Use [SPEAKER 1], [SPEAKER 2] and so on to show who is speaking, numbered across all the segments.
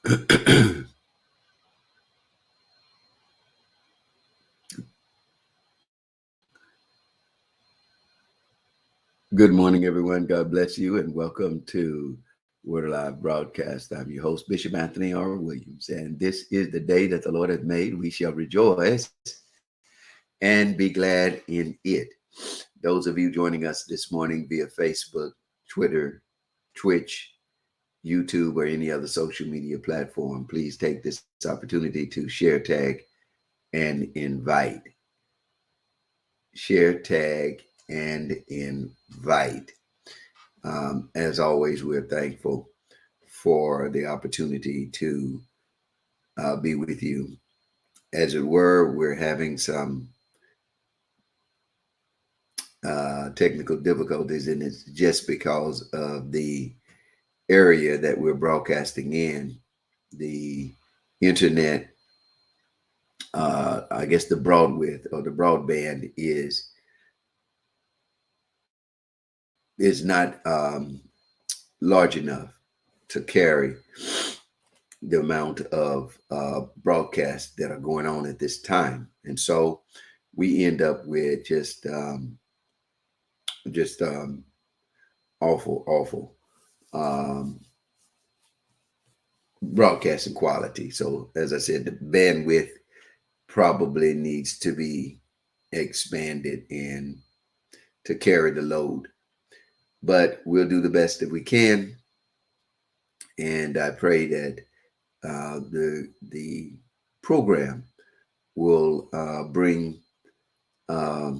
[SPEAKER 1] Good morning, everyone. God bless you, and welcome to Word Alive broadcast. I'm your host, Bishop Anthony R. Williams, and this is the day that the Lord has made. We shall rejoice and be glad in it. Those of you joining us this morning via Facebook, Twitter, Twitch, YouTube, or any other social media platform, please take this opportunity to share, tag, and invite. Share, tag, and invite. As always, we're thankful for the opportunity to be with you. As it were, we're having some technical difficulties, and it's just because of the area that we're broadcasting in. The internet, I guess the broadwidth or the broadband is not large enough to carry the amount of broadcasts that are going on at this time. And so we end up with just awful um, broadcasting quality. So as I said, the bandwidth probably needs to be expanded and to carry the load. But we'll do the best that we can. And I pray that the program will bring a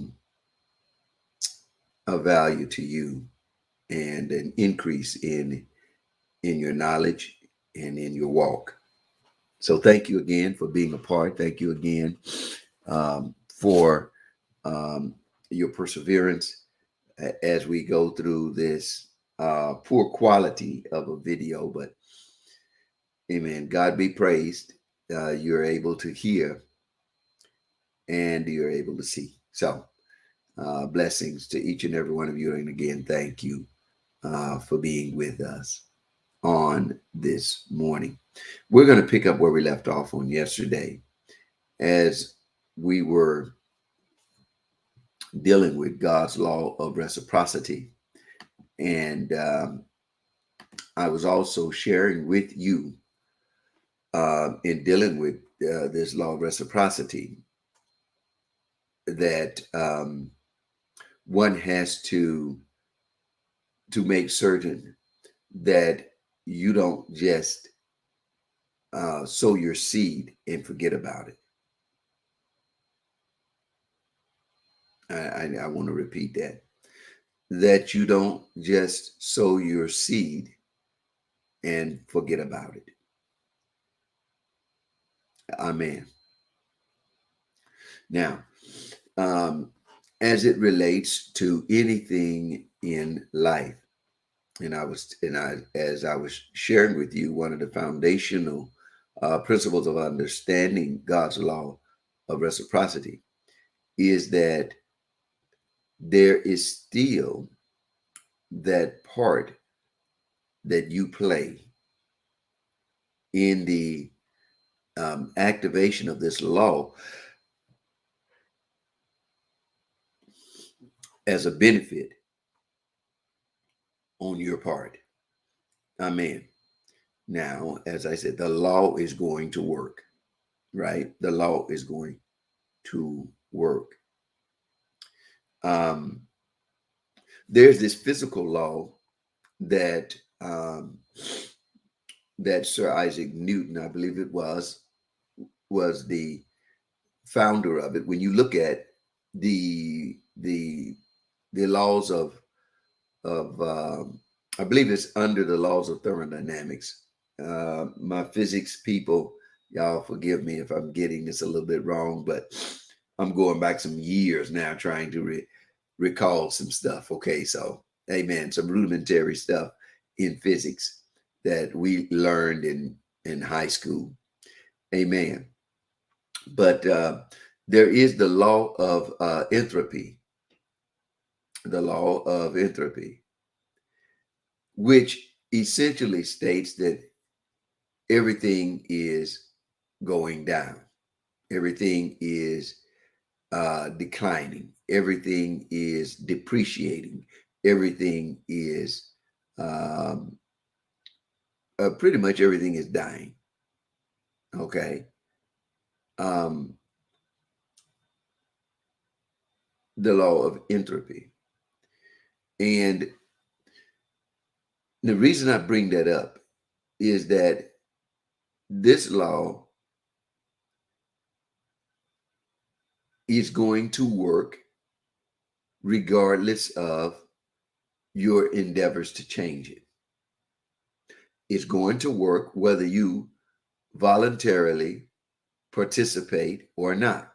[SPEAKER 1] value to you and an increase in your knowledge and in your walk. So thank you again for being a part. Thank you again for your perseverance as we go through this poor quality of a video. But amen. God be praised. You're able to hear and you're able to see. So blessings to each and every one of you. And again, thank you for being with us on this morning. We're going to pick up where we left off on yesterday as we were dealing with God's law of reciprocity. And I was also sharing with you in dealing with this law of reciprocity that one has to make certain that you don't just sow your seed and forget about it. I want to repeat that you don't just sow your seed and forget about it. Amen. Now, as it relates to anything in life, as I was sharing with you, one of the foundational principles of understanding God's law of reciprocity is that there is still that part that you play in the activation of this law as a benefit on your part. Amen. Now, as I said, the law is going to work, right? The law is going to work. There's this physical law that that Sir Isaac Newton, I believe it was the founder of it. When you look at the laws of I believe it's under the laws of thermodynamics. My physics people, y'all forgive me if I'm getting this a little bit wrong, but I'm going back some years now trying to recall some stuff. Okay, so amen, some rudimentary stuff in physics that we learned in high school. Amen. But there is the law of entropy. The law of entropy, which essentially states that everything is going down. Everything is declining. Everything is depreciating. Everything is um, pretty much everything is dying. Okay. Um, the law of entropy. And the reason I bring that up is that this law is going to work regardless of your endeavors to change it. It's going to work whether you voluntarily participate or not.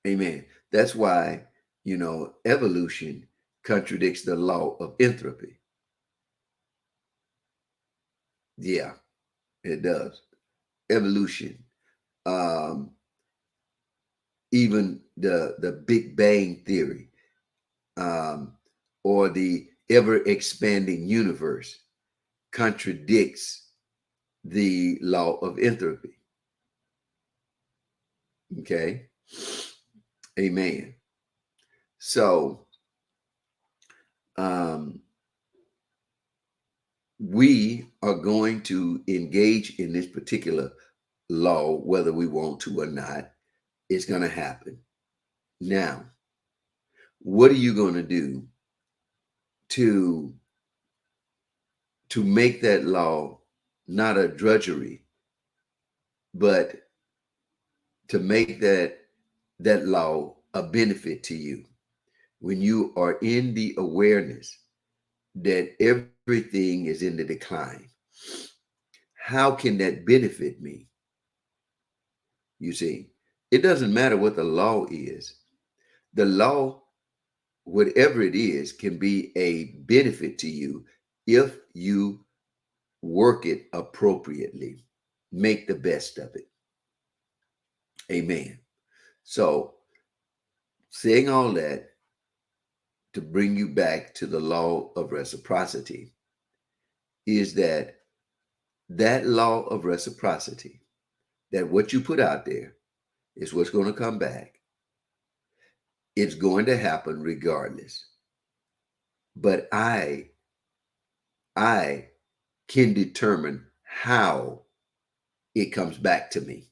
[SPEAKER 1] Amen. That's why, evolution contradicts the law of entropy. Yeah, it does. Evolution. Um, even the Big Bang theory, um, or the ever expanding universe contradicts the law of entropy. Okay. Amen. So um, we are going to engage in this particular law, whether we want to or not. It's going to happen. Now, what are you going to do to make that law not a drudgery, but to make that law a benefit to you when you are in the awareness that everything is in the decline? How can that benefit me? You see, it doesn't matter what the law is. The law, whatever it is, can be a benefit to you if you work it appropriately. Make the best of it. Amen. So, saying all that to bring you back to the law of reciprocity is that law of reciprocity, that what you put out there is what's going to come back. It's going to happen regardless. But I can determine how it comes back to me.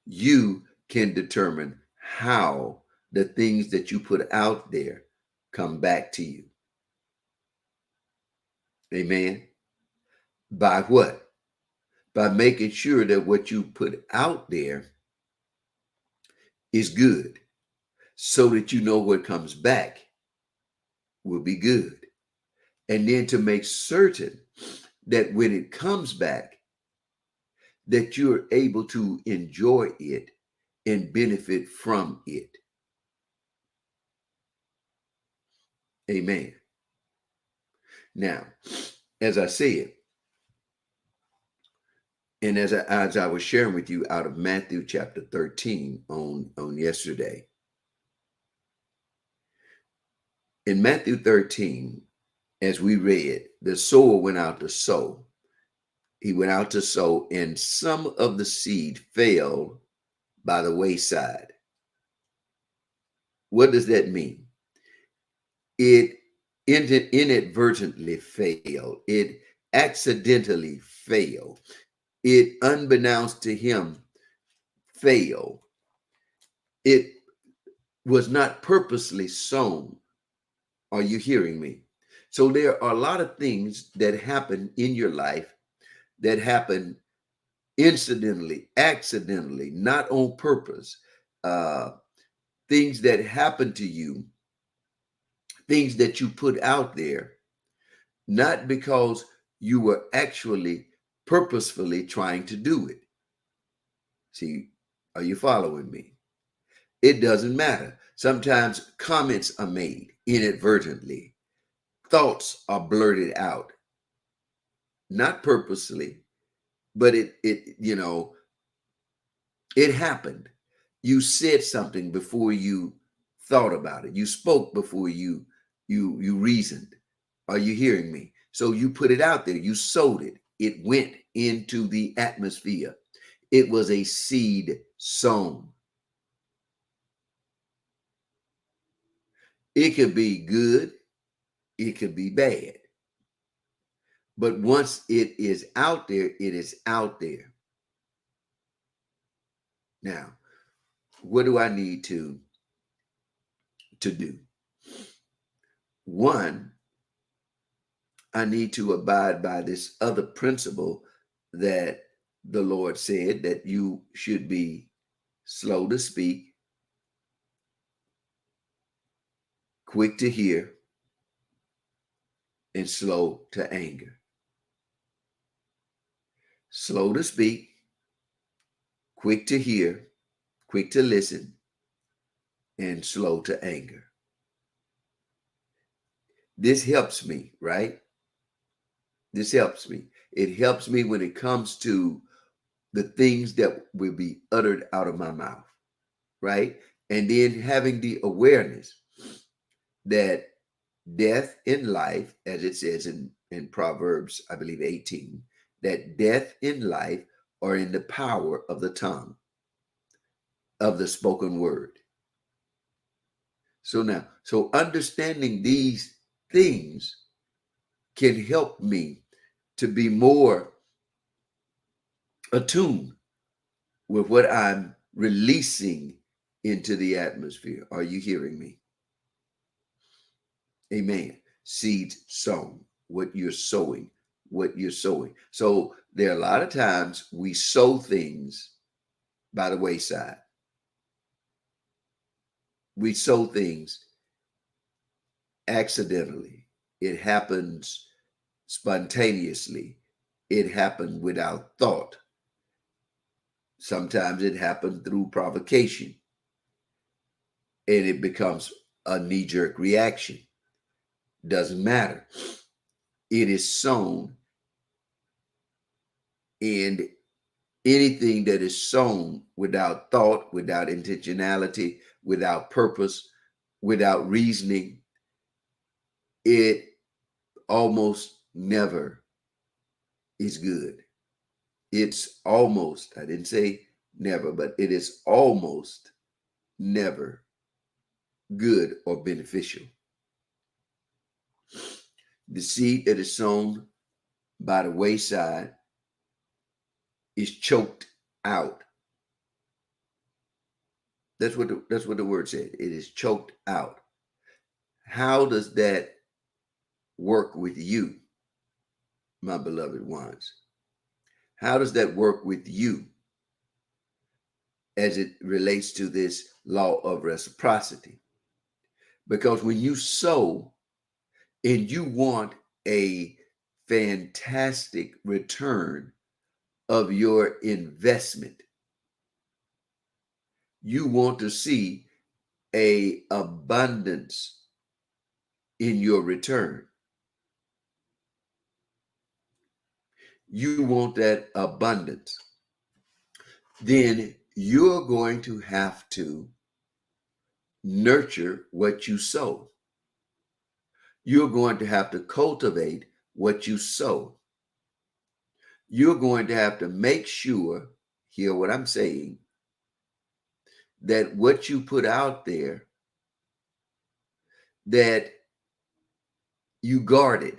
[SPEAKER 1] You can determine how the things that you put out there come back to you. Amen. By what? By making sure that what you put out there is good, so that you know what comes back will be good. And then to make certain that when it comes back, that you're able to enjoy it and benefit from it. Amen. Now, as I said, and as I was sharing with you out of Matthew chapter 13 on yesterday, in Matthew 13, as we read, the sower went out to sow. He went out to sow, and some of the seed fell by the wayside. What does that mean? It inadvertently failed. It accidentally failed. It, unbeknownst to him, failed. It was not purposely sown. Are you hearing me? So there are a lot of things that happen in your life that happen incidentally, accidentally, not on purpose. Uh, Things that happen to you, things that you put out there, not because you were actually purposefully trying to do it. See, are you following me? It doesn't matter. Sometimes comments are made inadvertently, thoughts are blurted out, not purposely, but it happened. You said something before you thought about it. You spoke before you reasoned. Are you hearing me? So you put it out there, you sowed it, it went into the atmosphere. It was a seed sown. It could be good, it could be bad. But once it is out there, it is out there. Now, what do I need to do? One, I need to abide by this other principle that the Lord said, that you should be slow to speak, quick to hear, and slow to anger. Slow to speak, quick to hear, quick to listen, and slow to anger. This helps me, right? This helps me. It helps me when it comes to the things that will be uttered out of my mouth, right? And then having the awareness that death and life, as it says in Proverbs, I believe 18, that death and life are in the power of the tongue, of the spoken word. So understanding these things can help me to be more attuned with what I'm releasing into the atmosphere. Are you hearing me? Amen. Seeds sown, what you're sowing, what you're sowing. So there are a lot of times we sow things by the wayside. We sow things accidentally. It happens spontaneously. It happened without thought. Sometimes it happened through provocation, and it becomes a knee-jerk reaction. Doesn't matter. It is sown, and anything that is sown without thought, without intentionality, without purpose, without reasoning, it almost never is good. It's almost, I didn't say never, but it is almost never good or beneficial. The seed that is sown by the wayside is choked out. That's what the word said. It is choked out. How does that work with you, my beloved ones? How does that work with you as it relates to this law of reciprocity? Because when you sow and you want a fantastic return of your investment, you want to see a abundance in your return. You want that abundance. Then you're going to have to nurture what you sow. You're going to have to cultivate what you sow. You're going to have to make sure, hear what I'm saying, that what you put out there, that you guard it,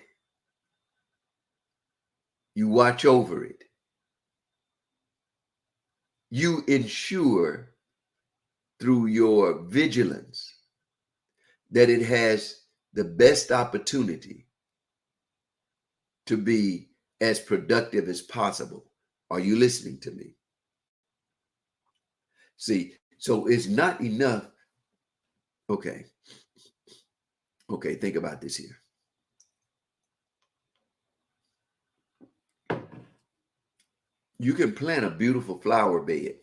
[SPEAKER 1] you watch over it, you ensure through your vigilance that it has the best opportunity to be as productive as possible. Are you listening to me? See, so it's not enough. Okay, think about this here. You can plant a beautiful flower bed.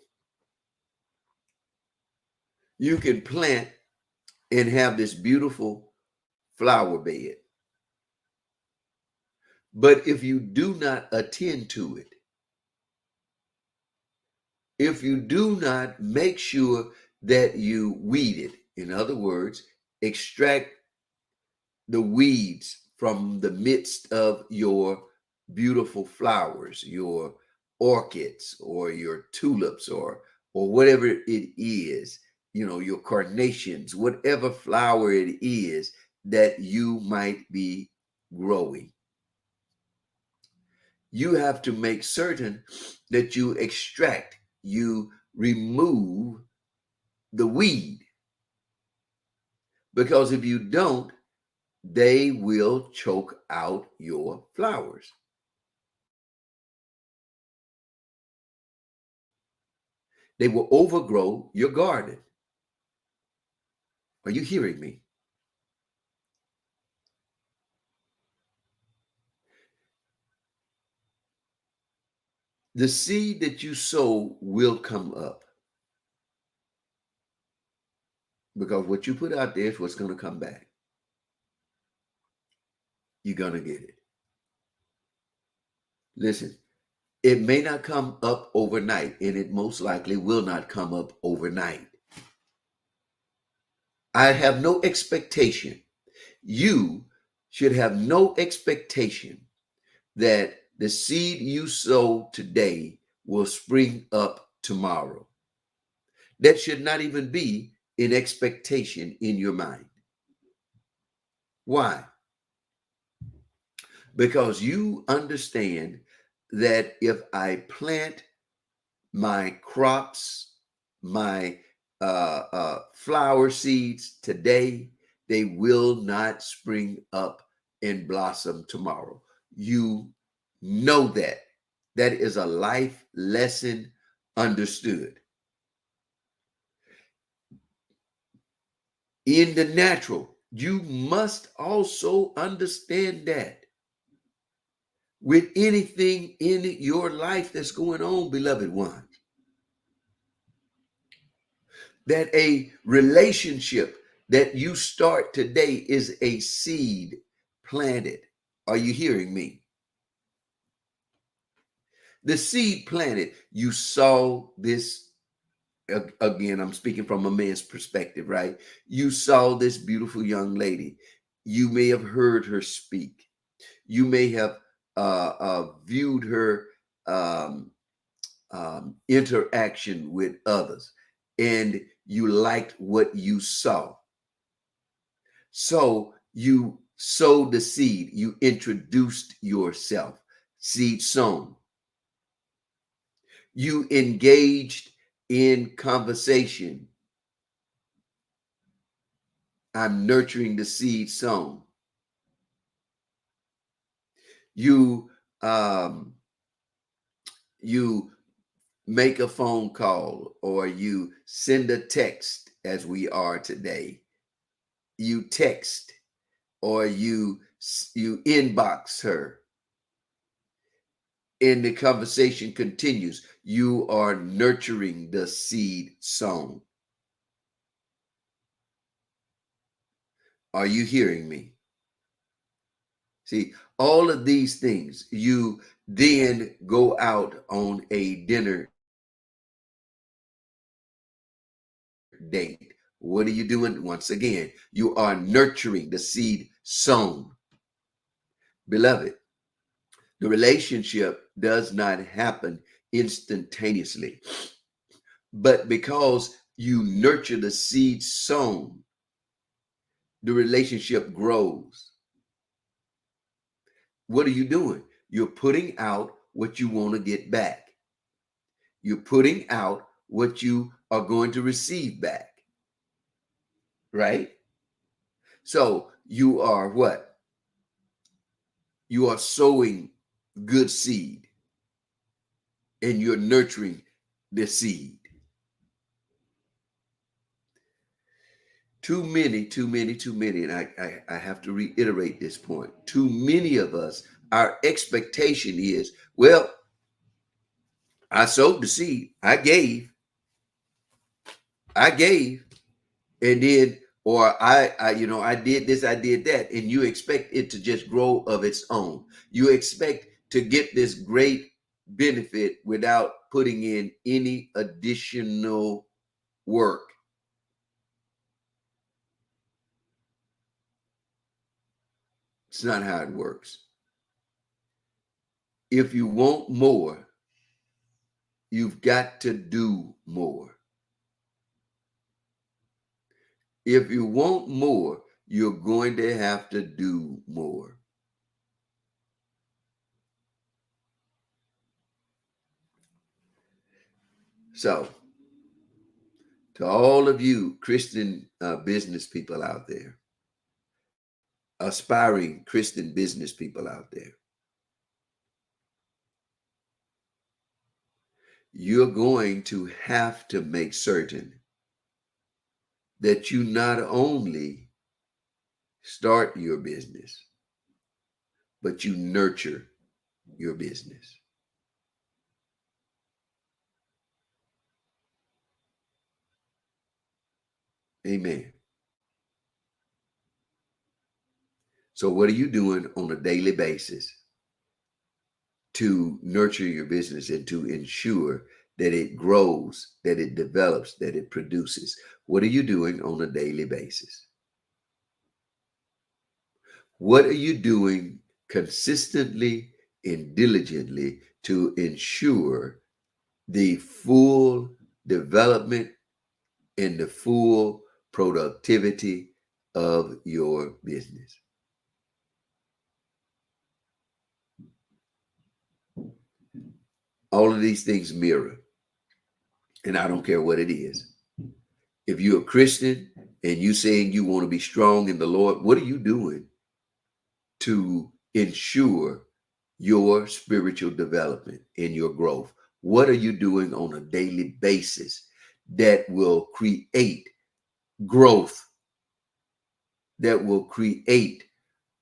[SPEAKER 1] You can plant and have this beautiful flower bed. But if you do not attend to it, if you do not make sure that you weed it, in other words, extract the weeds from the midst of your beautiful flowers, your orchids or your tulips or whatever it is, your carnations, whatever flower it is that you might be growing. You have to make certain that you extract, you remove the weed, because if you don't, they will choke out your flowers. They will overgrow your garden. Are you hearing me? The seed that you sow will come up, because what you put out there is what's going to come back. You're going to get it. Listen, it may not come up overnight, and it most likely will not come up overnight. I have no expectation. You should have no expectation that the seed you sow today will spring up tomorrow. That should not even be an expectation in your mind. Why? Because you understand that if I plant my crops, my flower seeds today, they will not spring up and blossom tomorrow. You know that. That is a life lesson understood. In the natural, you must also understand that with anything in your life that's going on, beloved one, that a relationship that you start today is a seed planted. Are you hearing me? The seed planted, you saw this. Again, I'm speaking from a man's perspective, right? You saw this beautiful young lady. You may have heard her speak. You may have viewed her interaction with others, and you liked what you saw. So you sowed the seed, you introduced yourself, seed sown. You engaged in conversation. I'm nurturing the seed sown. You you make a phone call or you send a text, as we are today. You text or you inbox her, and the conversation continues. You are nurturing the seed sown. Are you hearing me? See, all of these things, you then go out on a dinner date. What are you doing? Once again, you are nurturing the seed sown. Beloved, the relationship does not happen instantaneously, but because you nurture the seed sown, the relationship grows. What are you doing? You're putting out what you want to get back. You're putting out what you are going to receive back, right? So you are what? You are sowing good seed and you're nurturing the seed. Too many, and I have to reiterate this point. Too many of us, our expectation is, well, I sowed the seed, I gave, and then, or I did this, I did that, and you expect it to just grow of its own. You expect to get this great benefit without putting in any additional work. It's not how it works. If you want more, you've got to do more. If you want more, you're going to have to do more. So, to all of you Christian business people out there, aspiring Christian business people out there, you're going to have to make certain that you not only start your business, but you nurture your business. Amen. So, what are you doing on a daily basis to nurture your business and to ensure that it grows, that it develops, that it produces? What are you doing on a daily basis? What are you doing consistently and diligently to ensure the full development and the full productivity of your business? All of these things mirror, and I don't care what it is. If you're a Christian and you saying you want to be strong in the Lord, what are you doing to ensure your spiritual development and your growth? What are you doing on a daily basis that will create growth, that will create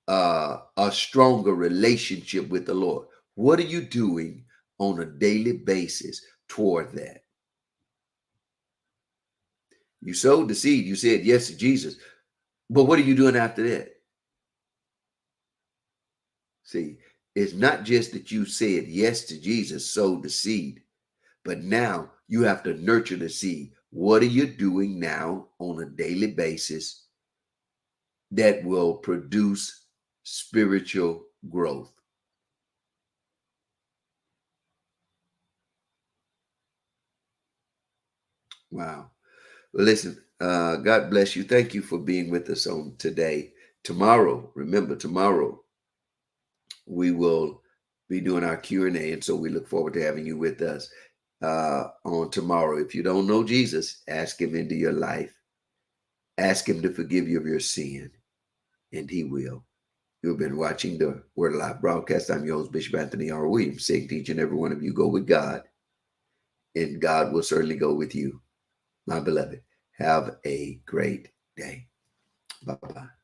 [SPEAKER 1] a stronger relationship with the Lord? What are you doing on a daily basis toward that? You sowed the seed. You said yes to Jesus. But what are you doing after that? See, it's not just that you said yes to Jesus, sowed the seed, but now you have to nurture the seed. What are you doing now on a daily basis that will produce spiritual growth? Wow. Well, listen, God bless you. Thank you for being with us on today. Tomorrow, remember, tomorrow we will be doing our Q&A, and so we look forward to having you with us on tomorrow. If you don't know Jesus, ask him into your life. Ask him to forgive you of your sin, and he will. You've been watching the Word Alive broadcast. I'm your host, Bishop Anthony R. Williams, saying to each and every one of you, go with God, and God will certainly go with you, my beloved. Have a great day. Bye-bye.